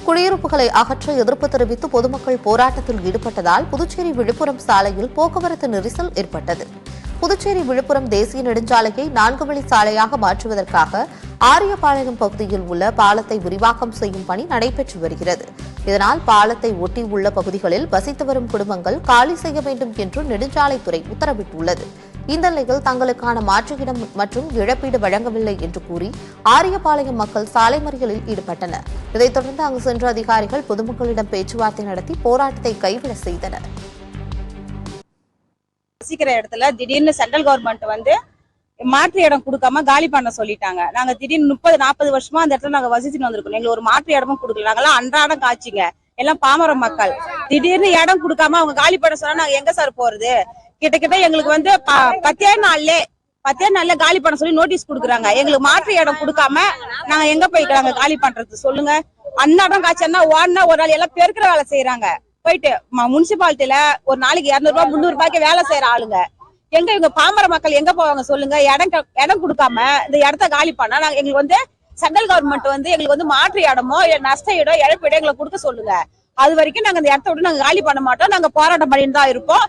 குடியிருப்புகளை அகற்ற எதிர்ப்பு தெரிவித்து பொதுமக்கள் போராட்டத்தில் ஈடுபட்டதால் புதுச்சேரி விழுப்புரம் சாலையில் போக்குவரத்து நெரிசல் ஏற்பட்டது. புதுச்சேரி விழுப்புரம் தேசிய நெடுஞ்சாலையை 4 வழி சாலையாக மாற்றுவதற்காக ஆரியபாளையம் பகுதியில் உள்ள பாலத்தை விரிவாக்கம் செய்யும் பணி நடைபெற்று வருகிறது. இதனால் பாலத்தை ஒட்டியுள்ள பகுதிகளில் வசித்து வரும் குடும்பங்கள் காலி செய்ய வேண்டும் என்று நெடுஞ்சாலைத்துறை உத்தரவிட்டுள்ளது. இந்த நிலையில் தங்களுக்கான மாற்று இடம் மற்றும் இழப்பீடு வழங்கவில்லை என்று கூறி ஆரியபாளையம் மக்கள் சாலை மறியலில் ஈடுபட்டனர். இதைத் தொடர்ந்து அங்கு சென்ற அதிகாரிகள் பொதுமக்களிடம் பேச்சுவார்த்தை நடத்தி போராட்டத்தை கைவிட செய்தனர். வசிக்கிற இடத்துல திடீர்னு சென்ட்ரல் கவர்மெண்ட் மாற்று இடம் கொடுக்காம காலி பண்ண சொல்லிட்டாங்க. நாங்க திடீர்னு 30-40 வருஷமா அந்த இடத்துல நாங்க வசிச்சுட்டு வந்திருக்கோம். எங்களுக்கு ஒரு மாற்று இடமும் கொடுக்கல. நாங்கெல்லாம் அன்றாடம் காட்சிங்க, எல்லாம் பாமர மக்கள். திடீர்னு இடம் கொடுக்காம அவங்க காலி பண்ண சொன்னா நாங்க எங்க சார் போறது? கிட்ட எங்களுக்கு 10 நாள்ல காலி பண்ண சொல்லி நோட்டீஸ் கொடுக்குறாங்க. எங்களுக்கு மாற்று இடம் கொடுக்காம நாங்க எங்க போய்க்கிறாங்க காலி பண்றது சொல்லுங்க? அன்னாடம் காய்ச்சா ஓடனா ஒரு நாள் எல்லாம் பெருக்கிற வேலை செய்யறாங்க. போயிட்டு முனிசிபாலிட்டியில ஒரு நாளைக்கு 200 ரூபாய் 300 ரூபாய்க்கு வேலை செய்யற ஆளுங்க. எங்க இவங்க பாமர மக்கள் எங்க போவாங்க சொல்லுங்க? இடம் கொடுக்காம இந்த இடத்த காலி பண்ணா நாங்க எங்களுக்கு சென்ட்ரல் கவர்மெண்ட் எங்களுக்கு மாற்று இடமோ நஷ்ட இடம் இழப்பீடு எங்களை கொடுக்க சொல்லுங்க. அது வரைக்கும் நாங்க இந்த இடத்த விட்டு நாங்க காலி பண்ண மாட்டோம். நாங்க போராட்டம் பண்ணிட்டு தான் இருப்போம்.